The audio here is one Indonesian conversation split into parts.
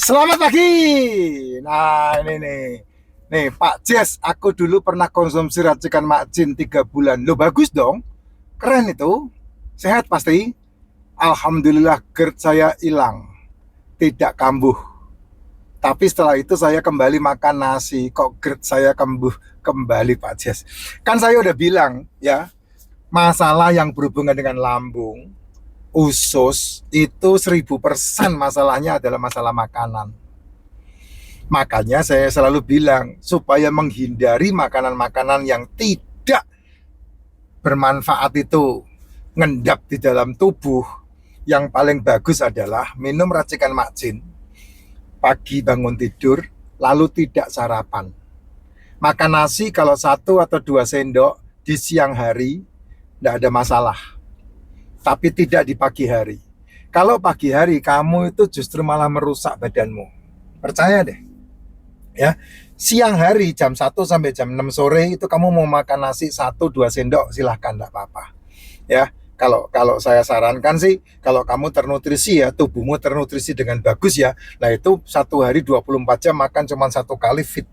Selamat pagi. Nah, ini nih. Nih, Pak Jess, aku dulu pernah konsumsi racikan Makcin 3 bulan. Lo bagus dong. Keren itu. Sehat pasti. Alhamdulillah GERD saya hilang. Tidak kambuh. Tapi setelah itu saya kembali makan nasi. Kok GERD saya kambuh kembali, Pak Jess? Kan saya udah bilang, ya, masalah yang berhubungan dengan lambung, usus, itu 1000% masalahnya adalah masalah makanan. Makanya saya selalu bilang, supaya menghindari makanan-makanan yang tidak bermanfaat itu ngendap di dalam tubuh, yang paling bagus adalah minum racikan makcin pagi bangun tidur, lalu tidak sarapan. Makan nasi kalau 1 atau 2 sendok di siang hari, tidak ada masalah. Tapi tidak di pagi hari. Kalau pagi hari kamu itu justru malah merusak badanmu. Percaya deh. Ya, siang hari jam 1 sampai jam 6 sore itu kamu mau makan nasi 1-2 sendok, silahkan, tidak apa-apa. Ya, kalau saya sarankan sih, kalau kamu ternutrisi, ya, tubuhmu ternutrisi dengan bagus, ya, nah itu 1 hari 24 jam makan cuma 1 kali, fit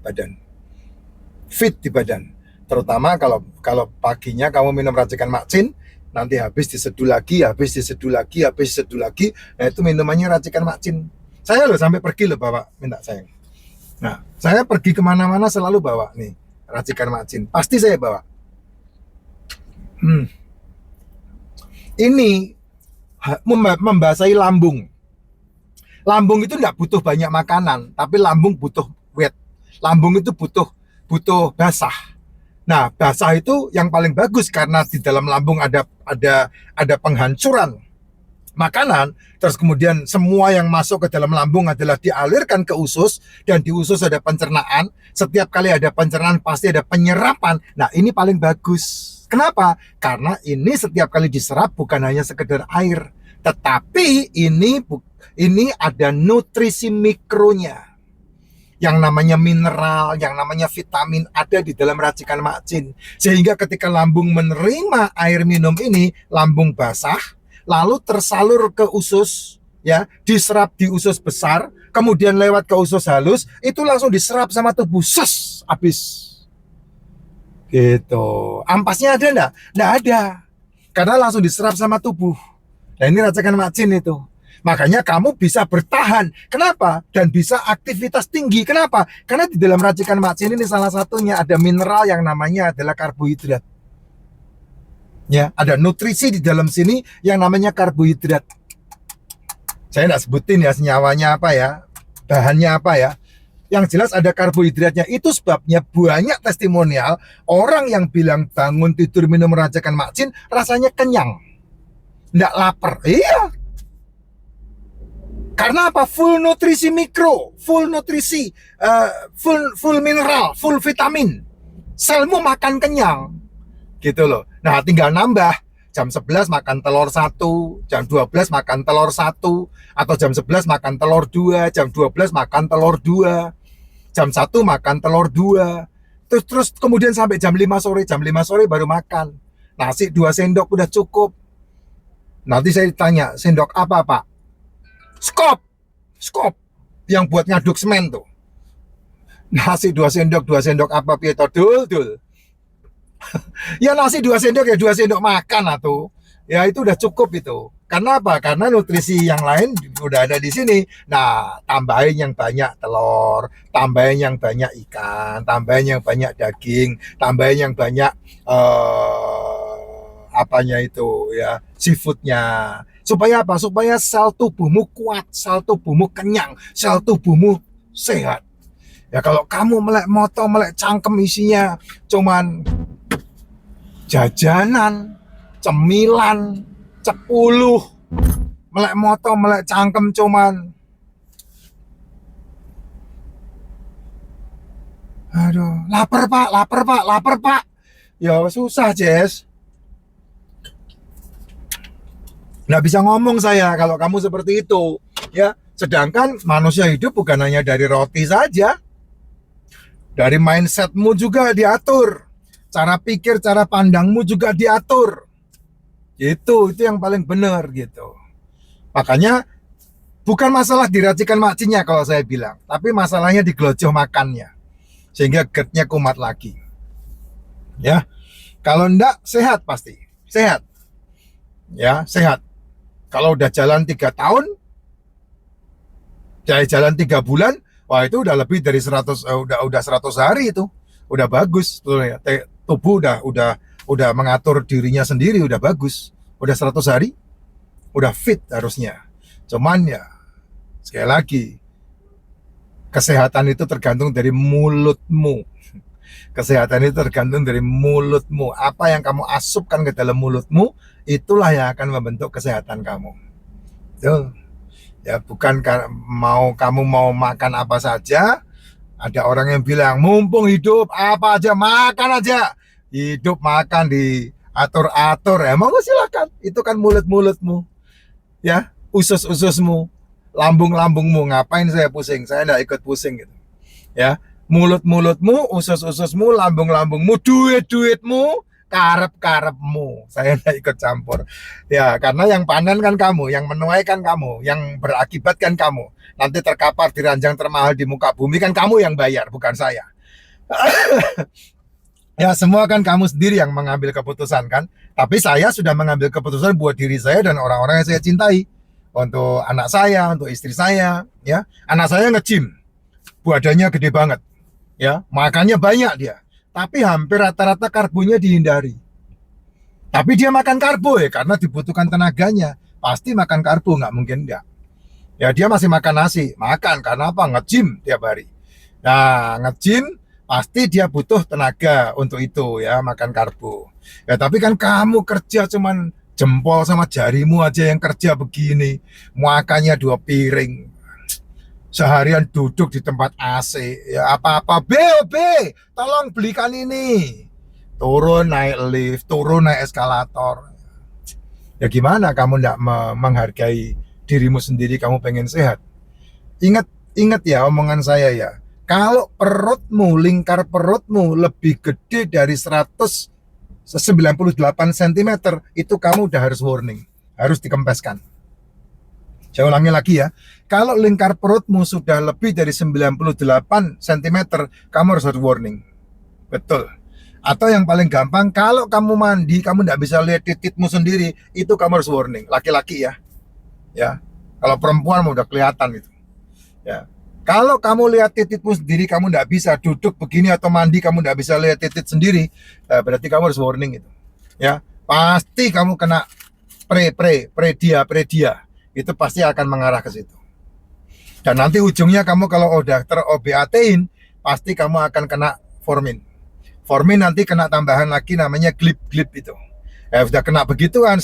di badan. Terutama kalau kalau paginya kamu minum racikan makcin, nanti habis diseduh lagi, habis diseduh lagi, habis diseduh lagi, nah itu minumannya racikan makcin. Saya loh sampai pergi loh bawa minta sayang. Nah, saya pergi kemana-mana selalu bawa nih racikan makcin. Pasti saya bawa. Ini membasahi lambung. Lambung itu tidak butuh banyak makanan, tapi lambung butuh wet. Lambung itu butuh basah. Nah, basah itu yang paling bagus karena di dalam lambung ada penghancuran makanan, terus kemudian semua yang masuk ke dalam lambung adalah dialirkan ke usus, dan di usus ada pencernaan. Setiap kali ada pencernaan pasti ada penyerapan. Nah, ini paling bagus. Kenapa? Karena ini setiap kali diserap bukan hanya sekedar air, tetapi ini ada nutrisi mikronya, yang namanya mineral, yang namanya vitamin ada di dalam racikan makcin. Sehingga ketika lambung menerima air minum ini, lambung basah, lalu tersalur ke usus, ya, diserap di usus besar, kemudian lewat ke usus halus, itu langsung diserap sama tubuh, habis. Gitu. Ampasnya ada enggak? Enggak ada. Karena langsung diserap sama tubuh. Nah, ini racikan makcin itu. Makanya kamu bisa bertahan. Kenapa? Dan bisa aktivitas tinggi. Kenapa? Karena di dalam racikan makcin ini salah satunya ada mineral yang namanya adalah karbohidrat. Ya, ada nutrisi di dalam sini yang namanya karbohidrat. Saya nggak sebutin ya senyawanya apa ya, bahannya apa ya. Yang jelas ada karbohidratnya. Itu sebabnya banyak testimonial orang yang bilang bangun tidur minum racikan makcin rasanya kenyang, nggak lapar. Iya. Karena apa? Full nutrisi mikro, full nutrisi, full mineral, full vitamin. Selmu makan kenyang, gitu loh. Nah, tinggal nambah. Jam 11 makan telur 1, jam 12 makan telur 1, atau jam 11 makan telur 2, jam 12 makan telur 2, jam 1 makan telur 2. Terus kemudian sampai jam 5 sore baru makan. Nasi 2 sendok udah cukup. Nanti saya ditanya, sendok apa, Pak? Skop yang buat ngaduk semen tuh. Nasi 2 sendok apa, Pieto dul. Ya nasi 2 sendok ya 2 sendok makan atau ya itu udah cukup itu. Karena apa? Karena nutrisi yang lain udah ada di sini. Nah, tambahin yang banyak telur, tambahin yang banyak ikan, tambahin yang banyak daging, tambahin yang banyak apanya itu ya, seafoodnya. Supaya apa? Supaya sel tubuhmu kuat, sel tubuhmu kenyang, sel tubuhmu sehat. Ya kalau kamu melek moto, melek cangkem isinya cuman jajanan, cemilan, cepuluh, melek moto, melek cangkem cuman aduh, lapar pak. Ya susah, Jess. Nggak bisa ngomong saya kalau kamu seperti itu, ya. Sedangkan manusia hidup bukan hanya dari roti saja, dari mindsetmu juga diatur, cara pikir, cara pandangmu juga diatur. Itu yang paling benar gitu. Makanya Bukan masalah diracikan macinya kalau saya bilang, tapi masalahnya digelojoh makannya, sehingga GERD-nya kumat lagi. Ya, kalau enggak sehat pasti, sehat. Ya, sehat. Kalau udah jalan 3 tahun, jalan 3 bulan, wah itu udah lebih dari 100, udah 100 hari itu, udah bagus tuh ya. Tubuh udah mengatur dirinya sendiri, udah bagus, udah 100 hari, udah fit harusnya. Cuman ya sekali lagi, kesehatan itu tergantung dari mulutmu. Kesehatan itu tergantung dari mulutmu. Apa yang kamu asupkan ke dalam mulutmu, itulah yang akan membentuk kesehatan kamu. Tuh. Ya, bukan kamu mau makan apa saja. Ada orang yang bilang, mumpung hidup apa aja makan aja. Hidup makan diatur-atur, ya mau silakan. Itu kan mulut-mulutmu, ya, usus-ususmu, lambung-lambungmu. Ngapain saya pusing? Saya enggak ikut pusing gitu. Ya, mulut-mulutmu, usus-ususmu, lambung-lambungmu, duit-duitmu, karep-karepmu. Saya enggak ikut campur. Ya, karena yang panen kan kamu, yang menuai kan kamu, yang berakibat kan kamu. Nanti terkapar di ranjang termahal di muka bumi kan kamu yang bayar, bukan saya. Ya, semua kan kamu sendiri yang mengambil keputusan kan. Tapi saya sudah mengambil keputusan buat diri saya dan orang-orang yang saya cintai. Untuk anak saya, untuk istri saya, ya. Anak saya nge-gym. Badannya gede banget. Ya, makannya banyak dia. Tapi hampir rata-rata karbonya dihindari. Tapi dia makan karbo ya karena dibutuhkan tenaganya. Pasti makan karbo, nggak mungkin enggak. Ya, dia masih makan nasi. Makan karena apa? Nge-gym tiap hari. Nah, nge-gym pasti dia butuh tenaga untuk itu ya, makan karbo. Ya tapi kan kamu kerja cuman jempol sama jarimu aja yang kerja begini, makannya 2 piring, seharian duduk di tempat AC, ya apa-apa, B, tolong belikan ini, turun naik lift, turun naik eskalator. Ya gimana kamu nggak menghargai dirimu sendiri, kamu pengen sehat? Ingat ya omongan saya ya. Kalau perutmu, lingkar perutmu lebih gede dari 198 cm, itu kamu udah harus warning, harus dikempeskan. Saya ulangi lagi ya. Kalau lingkar perutmu sudah lebih dari 98 cm, kamu harus warning. Betul. Atau yang paling gampang, kalau kamu mandi, kamu nggak bisa lihat titikmu sendiri, itu kamu harus warning. Laki-laki ya. Ya. Kalau perempuan udah kelihatan itu. Ya. Kalau kamu lihat titikmu sendiri, kamu nggak bisa duduk begini atau mandi, kamu nggak bisa lihat titik sendiri, berarti kamu harus warning itu. Ya, pasti kamu kena predia, itu pasti akan mengarah ke situ. Dan nanti ujungnya kamu kalau udah ter-OBAT-in, pasti kamu akan kena formin. Formin nanti kena tambahan lagi namanya glip-glip itu. Ya sudah kena begituan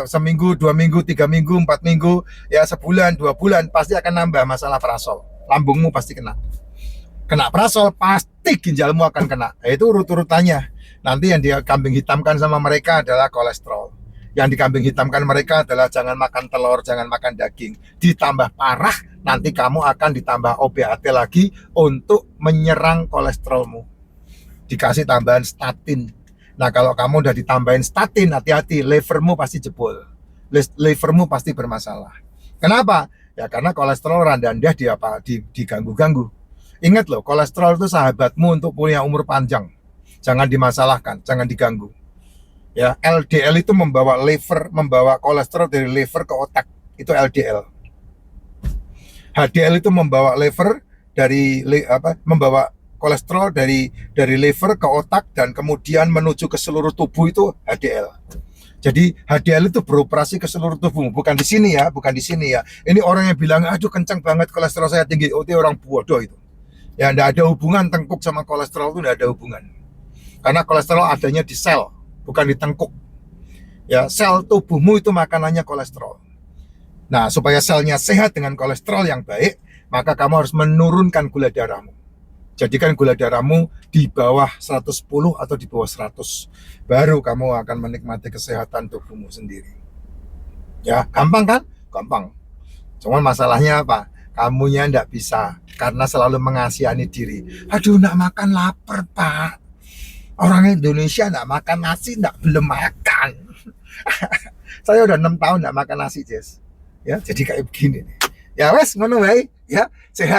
seminggu, 2 minggu, 3 minggu, 4 minggu, ya sebulan, 2 bulan, pasti akan nambah masalah prasol. Lambungmu pasti kena prasol, pasti ginjalmu akan kena. Itu urut-urutannya. Nanti yang dikambing hitamkan sama mereka adalah kolesterol. Yang dikambing hitamkan mereka adalah jangan makan telur, jangan makan daging. Ditambah parah, nanti kamu akan ditambah OBAT lagi untuk menyerang kolesterolmu. Dikasih tambahan statin. Nah kalau kamu udah ditambahin statin, hati-hati, livermu pasti jebol. Livermu pasti bermasalah. Kenapa? Ya karena kolesterol rendah diganggu-ganggu. Ingat loh, kolesterol itu sahabatmu untuk punya umur panjang. Jangan dimasalahkan, jangan diganggu. Ya, LDL itu membawa kolesterol dari liver ke otak. Itu LDL. HDL itu membawa membawa kolesterol dari liver ke otak dan kemudian menuju ke seluruh tubuh, itu HDL. Jadi HDL itu beroperasi ke seluruh tubuh, bukan di sini ya, bukan di sini ya. Ini orang yang bilang, aduh kencang banget kolesterol saya tinggi, itu orang bodoh itu. Ya, enggak ada hubungan tengkuk sama kolesterol, itu enggak ada hubungan. Karena kolesterol adanya di sel, bukan di tengkuk. Ya, sel tubuhmu itu makanannya kolesterol. Nah, supaya selnya sehat dengan kolesterol yang baik, maka kamu harus menurunkan gula darahmu. Jadikan gula darahmu di bawah 110 atau di bawah 100. Baru kamu akan menikmati kesehatan tubuhmu sendiri. Ya, gampang kan? Gampang. Cuman masalahnya apa? Kamunya enggak bisa, karena selalu mengasihani diri. Aduh, enggak makan, lapar Pak. Orang Indonesia enggak makan nasi, belum makan. Saya udah 6 tahun enggak makan nasi, Jess. Ya, jadi kayak begini nih. Ya wes ngono wae ya, sehat.